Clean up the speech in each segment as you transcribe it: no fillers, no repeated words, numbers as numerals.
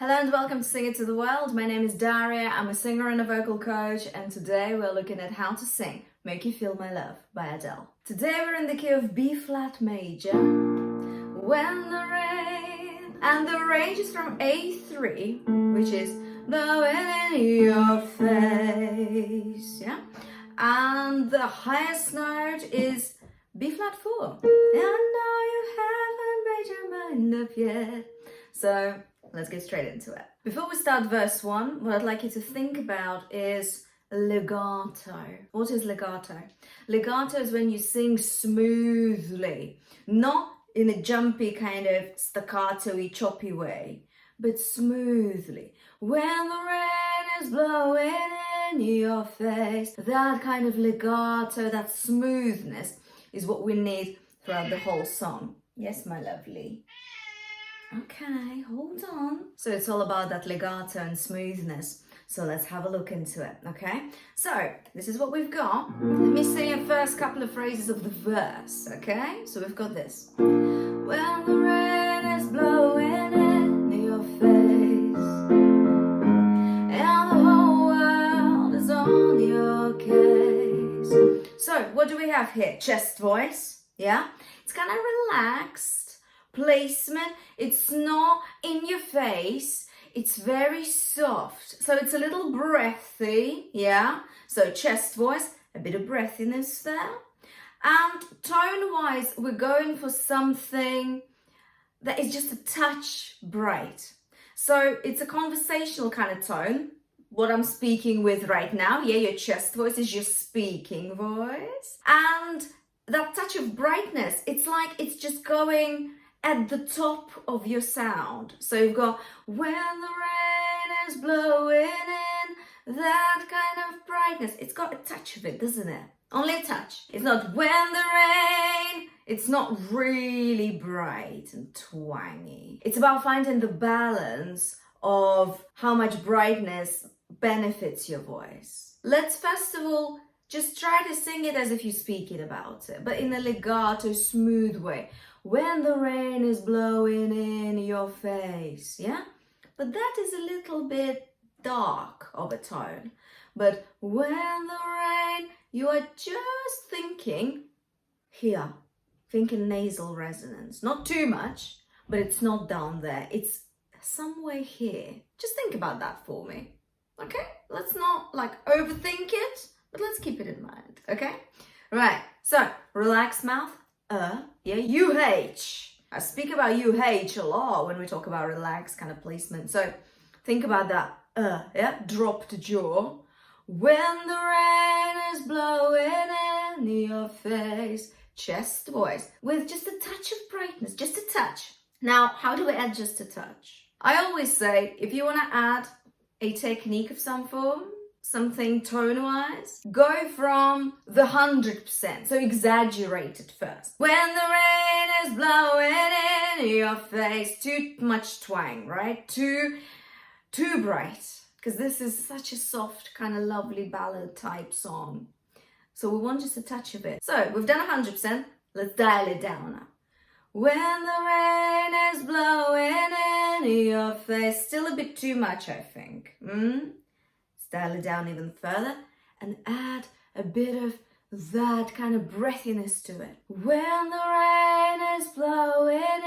Hello and welcome to Sing It to the World. My name is Daria, I'm a singer and a vocal coach, and today we're looking at how to sing Make You Feel My Love by Adele. Today we're in the key of B flat major, when the rain, and the range is from A3, which is blowing in your face, yeah? And the highest note is B flat 4. And I know you haven't made your mind up yet. So let's get straight into it. Before we start verse 1, what I'd like you to think about is legato. What is legato? Legato is when you sing smoothly, not in a jumpy kind of staccato-y, choppy way, but smoothly. When the rain is blowing in your face, that kind of legato, that smoothness is what we need throughout the whole song. Yes, my lovely. Okay, hold on. So it's all about that legato and smoothness. So let's have a look into it, okay? So this is what we've got. Let me sing the first couple of phrases of the verse, okay? So we've got this. When the rain is blowing in your face and the whole world is on your case. So what do we have here? Chest voice, yeah? It's kind of relaxed. Placement, it's not in your face, it's very soft, so it's a little breathy, yeah? So chest voice, a bit of breathiness there. And tone wise, we're going for something that is just a touch bright. So it's a conversational kind of tone, what I'm speaking with right now. Yeah, your chest voice is your speaking voice. And that touch of brightness, it's like it's just going at the top of your sound. So you've got when the rain is blowing in, that kind of brightness. It's got a touch of it, doesn't it? Only a touch. It's not when the rain, it's not really bright and twangy. It's about finding the balance of how much brightness benefits your voice. Let's first of all just try to sing it as if you're speaking about it, but in a legato, smooth way. When the rain is blowing in your face, yeah? But that is a little bit dark of a tone. But when the rain, you are just thinking here, thinking nasal resonance. Not too much, but it's not down there. It's somewhere here. Just think about that for me, okay? Let's not overthink it, but let's keep it in mind, okay? Right, so relaxed mouth. Yeah, UH. I speak about UH a lot when we talk about relaxed kind of placement. So think about that, yeah, dropped jaw. When the rain is blowing in your face, chest voice, with just a touch of brightness, just a touch. Now, how do we add just a touch? I always say, if you want to add a technique of some form, something tone-wise, go from the 100%, so exaggerate it first. When the rain is blowing in your face, too much twang, right? Too bright, because this is such a soft, kind of lovely ballad type song. So we want just a touch of it. So we've done 100%, let's dial it down now. When the rain is blowing in your face, still a bit too much, I think. Dial it down even further and add a bit of that kind of breathiness to it. When the rain is blowing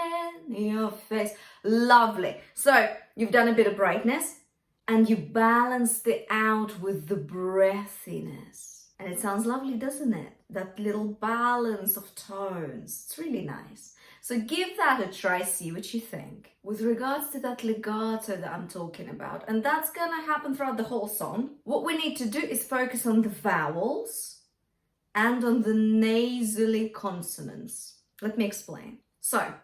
in your face. Lovely. So you've done a bit of brightness and you balanced it out with the breathiness. And it sounds lovely, doesn't it? That little balance of tones. It's really nice. So give that a try, see what you think. With regards to that legato that I'm talking about, and that's gonna happen throughout the whole song, what we need to do is focus on the vowels and on the nasally consonants. Let me explain. So,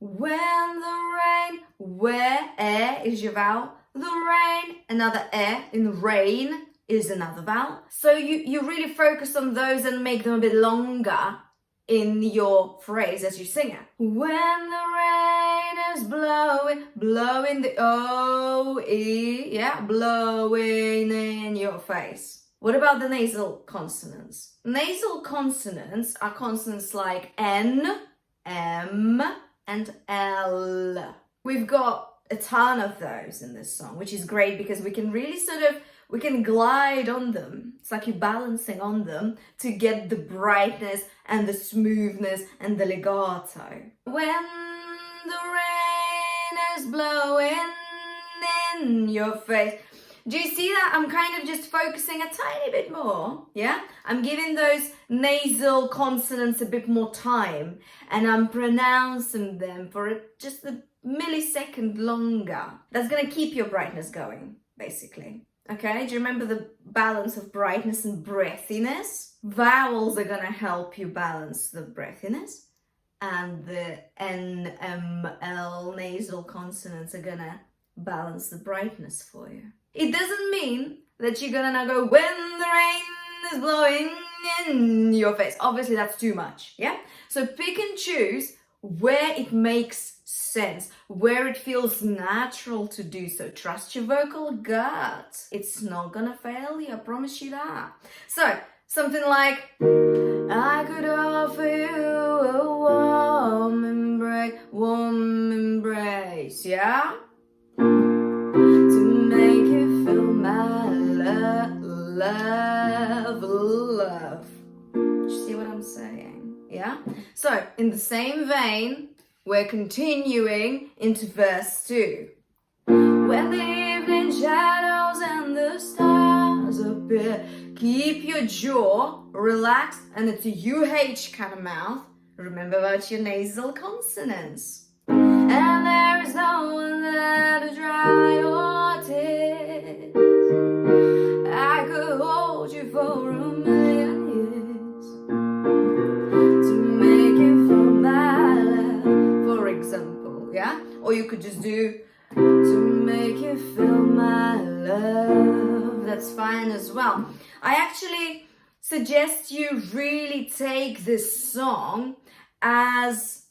when the rain, where air is your vowel, the rain, another air, in rain is another vowel. So you really focus on those and make them a bit longer in your phrase as you sing it. When the rain is blowing the O-E, yeah, blowing in your face. What about the nasal consonants? Nasal consonants are consonants like N, M, and L. We've got a ton of those in this song, which is great because we can really we can glide on them. It's like you're balancing on them to get the brightness and the smoothness and the legato. When the rain is blowing in your face. Do you see that? I'm kind of just focusing a tiny bit more, yeah? I'm giving those nasal consonants a bit more time, and I'm pronouncing them for just a millisecond longer. That's gonna keep your brightness going, basically. Okay, do you remember the balance of brightness and breathiness? Vowels are gonna help you balance the breathiness, and the N, M, L nasal consonants are gonna balance the brightness for you. It doesn't mean that you're gonna now go, when the rain is blowing in your face. Obviously, that's too much, yeah? So pick and choose where it makes sense, where it feels natural to do so. Trust your vocal gut. It's not gonna fail you, I promise you that. So, something like, I could offer you a warm embrace, yeah? To make you feel my love. You see what I'm saying? Yeah? So, in the same vein, we're continuing into verse 2. When the evening shadows and the stars appear, keep your jaw relaxed, and it's a UH kind of mouth. Remember about your nasal consonants. And there is no one there to dry your tears. I could hold you for a million years to make you feel my love, for example, yeah? Or you could just do to make you feel my love. That's fine as well. I actually suggest you really take this song as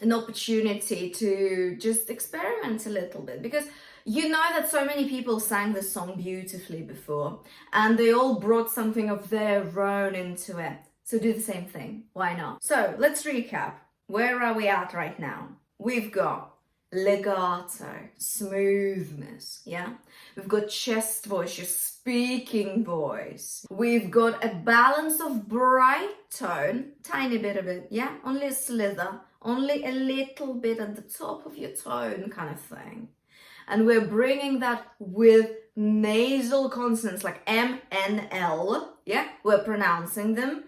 an opportunity to just experiment a little bit, because you know that so many people sang this song beautifully before and they all brought something of their own into it. So do the same thing. Why not? So let's recap. Where are we at right now? We've got legato, smoothness, yeah? We've got chest voice, your speaking voice. We've got a balance of bright tone, tiny bit of it, yeah? Only a slither, only a little bit at the top of your tone kind of thing. And we're bringing that with nasal consonants like M, N, L, yeah? We're pronouncing them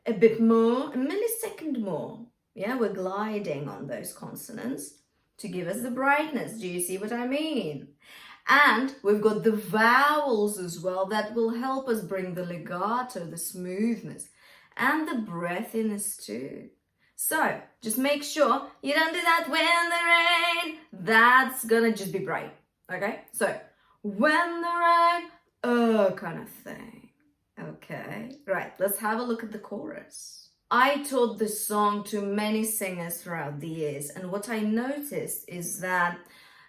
a bit more, a millisecond more, yeah? We're gliding on those consonants to give us the brightness. Do you see what I mean? And we've got the vowels as well that will help us bring the legato, the smoothness, and the breathiness too. So just make sure you don't do that when the rain. That's gonna just be bright, okay? So when the rain, kind of thing. Okay, right, let's have a look at the chorus. I taught this song to many singers throughout the years, and what I noticed is that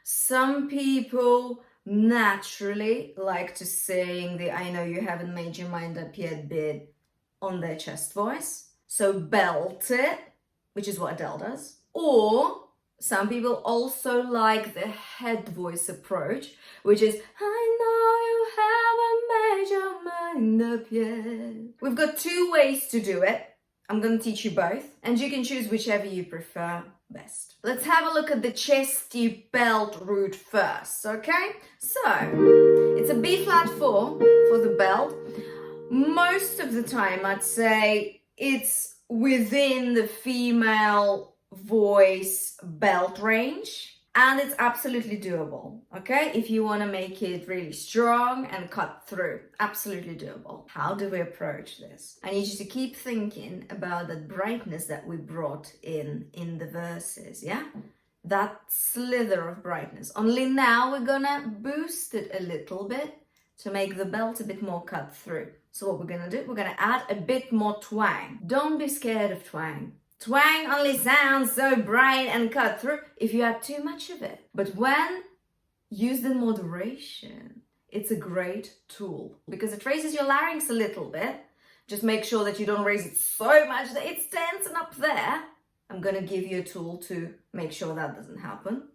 some people naturally like to sing the I know you haven't made your mind up yet bit on their chest voice, so belt it, which is what Adele does. Or some people also like the head voice approach, which is I know you haven't made your mind up yet. We've got two ways to do it. I'm going to teach you both, and you can choose whichever you prefer best. Let's have a look at the chesty belt root first, okay? So, it's a B flat 4 for the belt. Most of the time, I'd say it's within the female voice belt range, and it's absolutely doable, okay? If you want to make it really strong and cut through, absolutely doable. How do we approach this? I need you to keep thinking about that brightness that we brought in the verses, yeah? That slither of brightness. Only now we're gonna boost it a little bit to make the belt a bit more cut through. So what we're gonna do, we're gonna add a bit more twang. Don't be scared of twang. Twang only sounds so bright and cut through if you add too much of it. But when used in moderation, it's a great tool because it raises your larynx a little bit. Just make sure that you don't raise it so much that it's tense and up there. I'm gonna give you a tool to make sure that doesn't happen.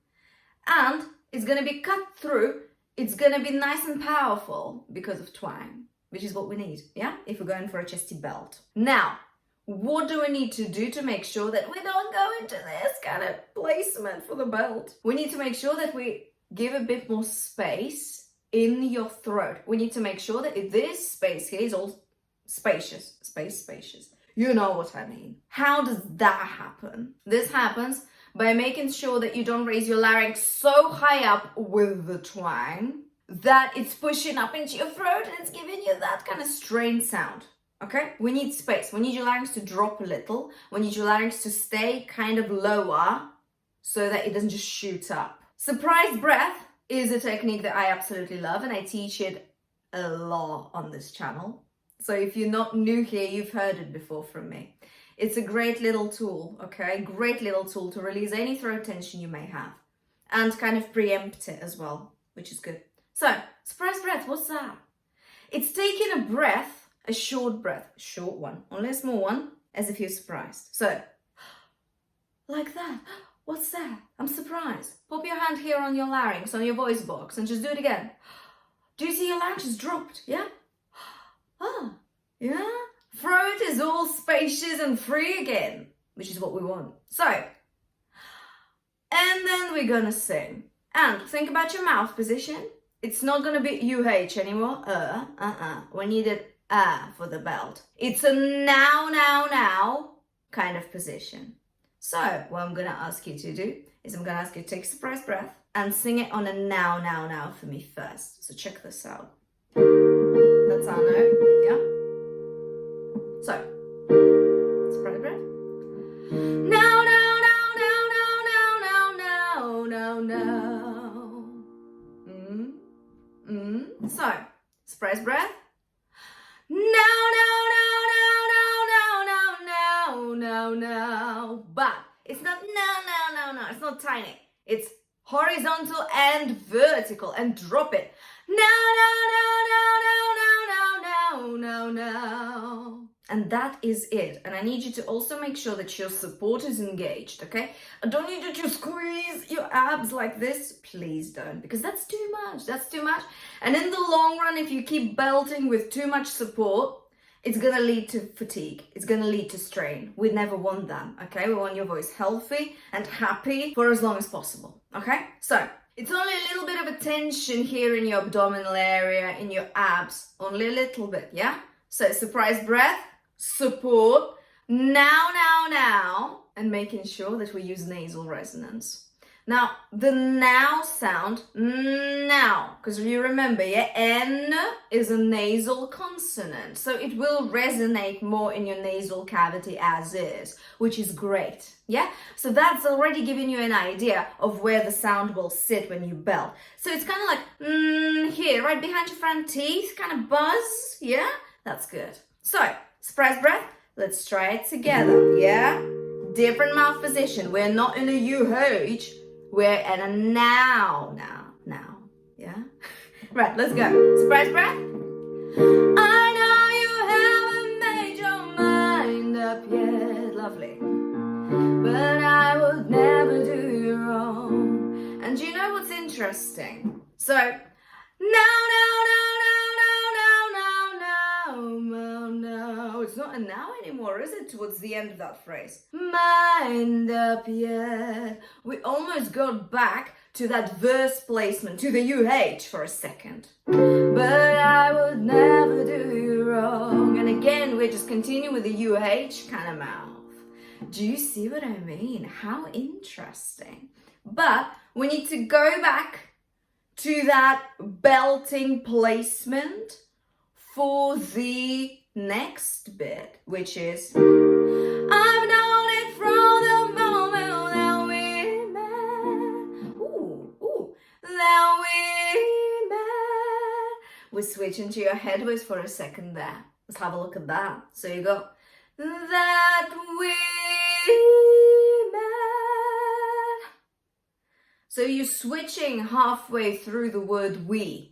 And it's going to be cut through. It's going to be nice and powerful because of twang, which is what we need, yeah? If we're going for a chesty belt. Now, what do we need to do to make sure that we don't go into this kind of placement for the belt? We need to make sure that we give a bit more space in your throat. We need to make sure that this space here is all spacious. Spacious. You know what I mean. How does that happen? This happens by making sure that you don't raise your larynx so high up with the twang that it's pushing up into your throat and it's giving you that kind of strained sound. Okay? We need space. We need your larynx to drop a little. We need your larynx to stay kind of lower so that it doesn't just shoot up. Surprise breath is a technique that I absolutely love, and I teach it a lot on this channel. So if you're not new here, you've heard it before from me. It's a great little tool, okay? Great little tool to release any throat tension you may have and kind of preempt it as well, which is good. So, surprise breath, what's that? It's taking a breath, a short one, only a small one, as if you're surprised. So, like that. What's that? I'm surprised. Pop your hand here on your larynx, on your voice box, and just do it again. Do you see your larynx is dropped? Yeah? Ah, yeah? Throat is all spacious and free again, which is what we want. So, and then we're gonna sing. And think about your mouth position. It's not gonna be UH anymore. We needed for the belt. It's a now kind of position. So, what I'm gonna ask you to do is I'm gonna ask you to take a surprise breath and sing it on a now for me first. So check this out. That's our note, yeah? So, surprise breath. Now. So, surprise breath. Now. But it's not no. It's not tiny. It's horizontal and vertical, and drop it. No. And that is it. And I need you to also make sure that your support is engaged, okay? I don't need you to squeeze your abs like this. Please don't, because that's too much. That's too much. And in the long run, if you keep belting with too much support, it's going to lead to fatigue. It's going to lead to strain. We never want that, okay? We want your voice healthy and happy for as long as possible, okay? So, it's only a little bit of a tension here in your abdominal area, in your abs. Only a little bit, yeah? So, surprise breath, support, now, and making sure that we use nasal resonance. Now, the now sound, now, because if you remember, yeah, N is a nasal consonant, so it will resonate more in your nasal cavity as is, which is great, yeah? So that's already giving you an idea of where the sound will sit when you belt. So it's kind of like, here, right behind your front teeth, kind of buzz, yeah? That's good. So, surprise breath, let's try it together, yeah? Different mouth position, we're not in a UH, we're at a now, yeah? Right, let's go. Surprise breath. I know you haven't made your mind up yet, lovely. But I would never do you wrong. And you know what's interesting? So, no. It's not a now anymore, is it? Towards the end of that phrase. Mind up yet. We almost got back to that verse placement, to the UH for a second. But I would never do you wrong. And again, we're just continuing with the UH kind of mouth. Do you see what I mean? How interesting. But we need to go back to that belting placement for the next bit, which is I've known it from the moment that we met. That we met. We switch into your head voice for a second there. Let's have a look at that. So you go that we met. So you're switching halfway through the word we.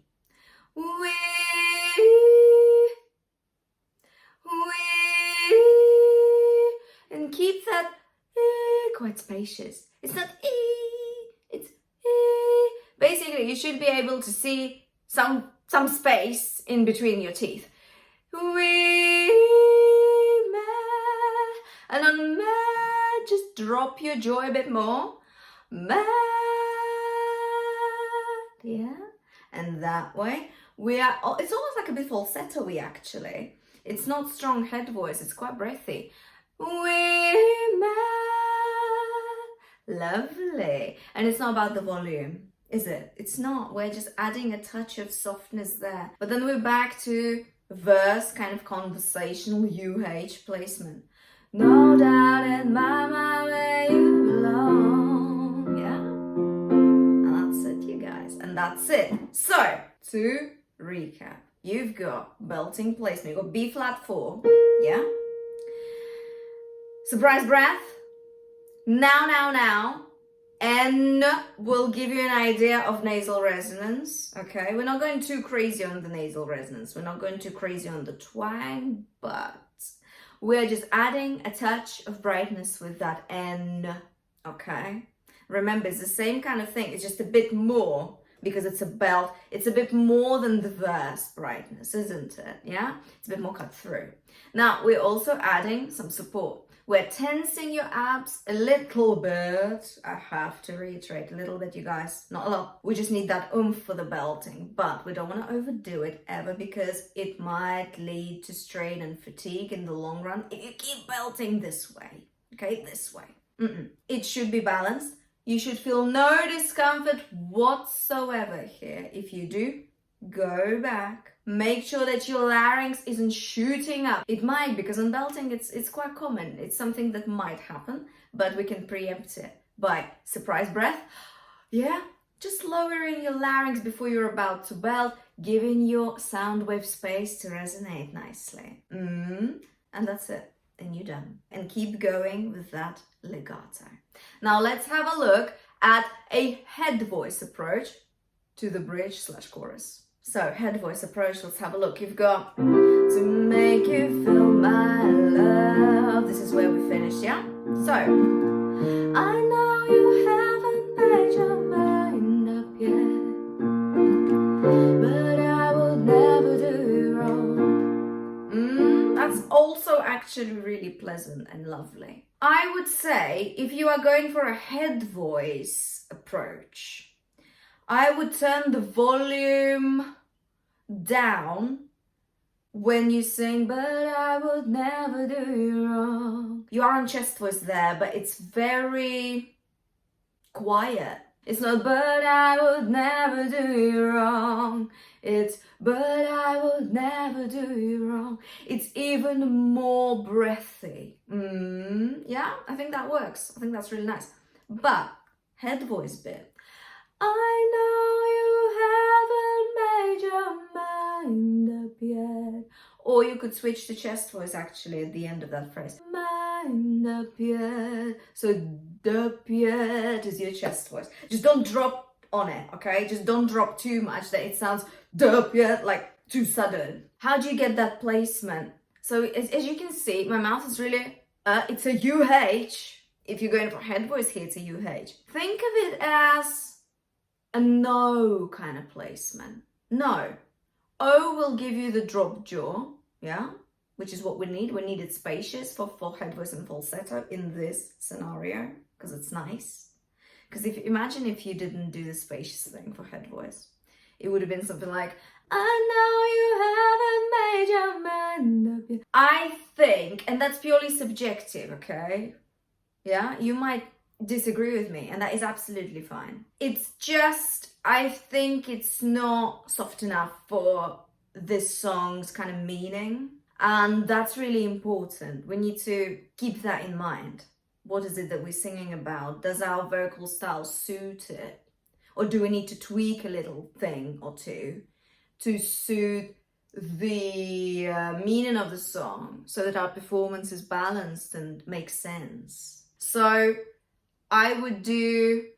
And keep that quite spacious. It's not it's Basically, you should be able to see some space in between your teeth. We met, and on met, just drop your jaw a bit more. Met, yeah, and that way we are. It's almost like a bit falsetto-y actually. It's not strong head voice. It's quite breathy. We met, lovely, and it's not about the volume. Is it? It's not. We're just adding a touch of softness there. But then we're back to verse, kind of conversational UH placement. No doubt in my mind where you belong. Yeah? And that's it, you guys. And that's it. So, to recap, you've got belting placement. You've got B flat 4. Yeah? Surprise breath. Now. And we'll give you an idea of nasal resonance, okay? We're not going too crazy on the nasal resonance. We're not going too crazy on the twang, but we're just adding a touch of brightness with that N, okay? Remember, it's the same kind of thing. It's just a bit more because it's a belt. It's a bit more than the verse brightness, isn't it? Yeah? It's a bit more cut through. Now, we're also adding some support. We're tensing your abs a little bit. I have to reiterate, a little bit, you guys. Not a lot. We just need that oomph for the belting, but we don't want to overdo it ever because it might lead to strain and fatigue in the long run if you keep belting this way. Okay, this way. It should be balanced. You should feel no discomfort whatsoever here. If you do, go back. Make sure that your larynx isn't shooting up. It might, because on belting it's quite common. It's something that might happen, but we can preempt it by surprise breath. Yeah, just lowering your larynx before you're about to belt, giving your sound wave space to resonate nicely. And that's it. And you're done. And keep going with that legato. Now let's have a look at a head voice approach to the bridge/chorus. So, head voice approach, let's have a look. You've got to make you feel my love. This is where we finish, yeah? So, I know you haven't made your mind up yet, but I would never do you wrong. That's also actually really pleasant and lovely. I would say if you are going for a head voice approach, I would turn the volume down when you sing, but I would never do you wrong. You are on chest voice there, but it's very quiet. It's not, but I would never do you wrong. It's, but I would never do you wrong. It's even more breathy. Yeah, I think that works. I think that's really nice. But head voice bit. I know you haven't made your mind up yet. Or you could switch to chest voice actually at the end of that phrase. Mind up yet. So up yet is your chest voice. Just don't drop on it, okay? Just don't drop too much that it sounds up yet, like too sudden. How do you get that placement? So as you can see, my mouth is really, it's a UH. If you're going for head voice here, it's a UH. Think of it as a no kind of placement. No. O will give you the drop jaw, yeah? Which is what we need. We need it spacious for head voice and falsetto in this scenario, because it's nice. Because imagine if you didn't do the spacious thing for head voice. It would have been something like, I know you haven't made your mind up yet. I think, and that's purely subjective, okay? Yeah, you might disagree with me, and that is absolutely fine. It's just, I think it's not soft enough for this song's kind of meaning, and that's really important. We need to keep that in mind. What is it that we're singing about? Does our vocal style suit it? Or do we need to tweak a little thing or two to suit the meaning of the song so that our performance is balanced and makes sense? So I would do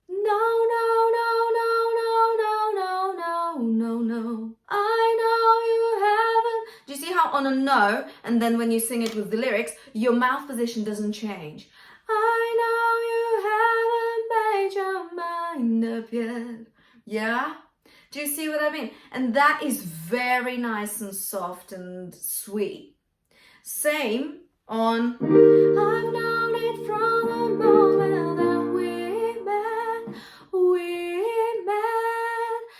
no, no, no, no, no, no, no, no, no, no. I know you haven't. Do you see how on a no, and then when you sing it with the lyrics, your mouth position doesn't change? I know you haven't made your mind up yet, Yeah? Do you see what I mean? And that is very nice and soft and sweet. Same on I've known it from the moment that we met.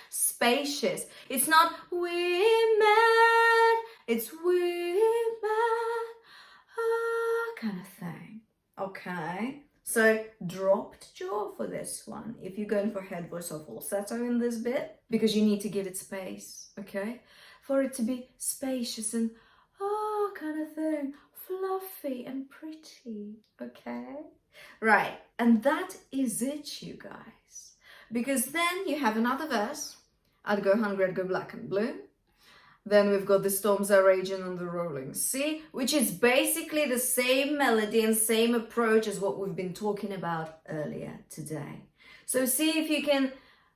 Spacious. It's not we met, it's we met, kind of thing. Okay? So dropped jaw for this one if you're going for head voice or falsetto in this bit, because you need to give it space, okay? For it to be spacious and kind of thing, fluffy and pretty, okay? Right, and that is it, you guys. Because then you have another verse. I'd go hungry, I'd go black and blue. Then we've got the storms are raging on the rolling sea, which is basically the same melody and same approach as what we've been talking about earlier today. So see if you can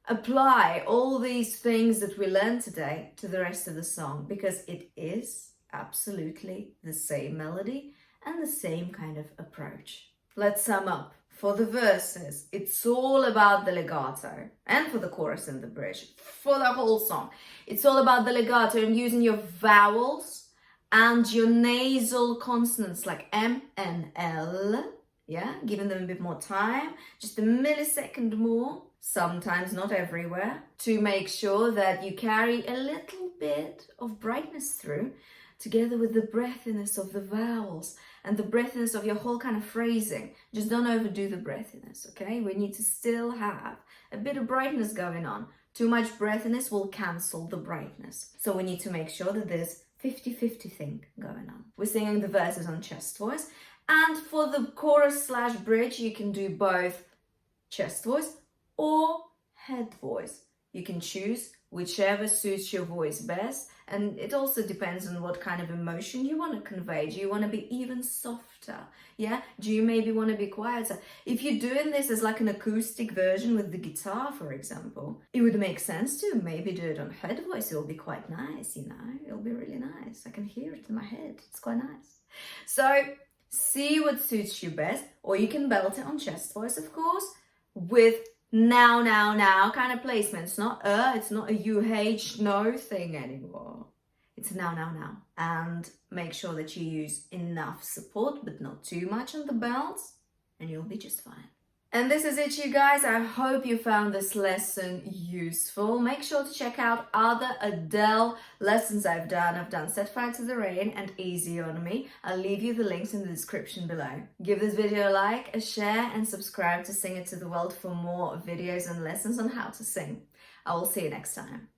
apply all these things that we learned today to the rest of the song, because it is absolutely the same melody and the same kind of approach. Let's sum up. For the verses, it's all about the legato, and for the chorus and the bridge, for the whole song, it's all about the legato and using your vowels and your nasal consonants like M and L, yeah, giving them a bit more time, just a millisecond more, sometimes not everywhere, to make sure that you carry a little bit of brightness through, together with the breathiness of the vowels and the breathiness of your whole kind of phrasing. Just don't overdo the breathiness, okay? We need to still have a bit of brightness going on. Too much breathiness will cancel the brightness. So we need to make sure that there's 50-50 thing going on. We're singing the verses on chest voice. And for the chorus / bridge, you can do both chest voice or head voice. You can choose whichever suits your voice best, and it also depends on what kind of emotion you want to convey. Do you want to be even softer? Yeah? Do you maybe want to be quieter? If you're doing this as like an acoustic version with the guitar, for example, it would make sense to maybe do it on head voice. It'll be quite nice, you know? It'll be really nice. I can hear it in my head. It's quite nice. So see what suits you best, or you can belt it on chest voice, of course, with now kind of placement. It's not a UH no thing anymore. It's now. And make sure that you use enough support, but not too much on the belts, and you'll be just fine. And this is it, you guys. I hope you found this lesson useful. Make sure to check out other Adele lessons I've done. I've done Set Fire to the Rain and Easy on Me. I'll leave you the links in the description below. Give this video a like, a share, and subscribe to Sing It to the World for more videos and lessons on how to sing. I will see you next time.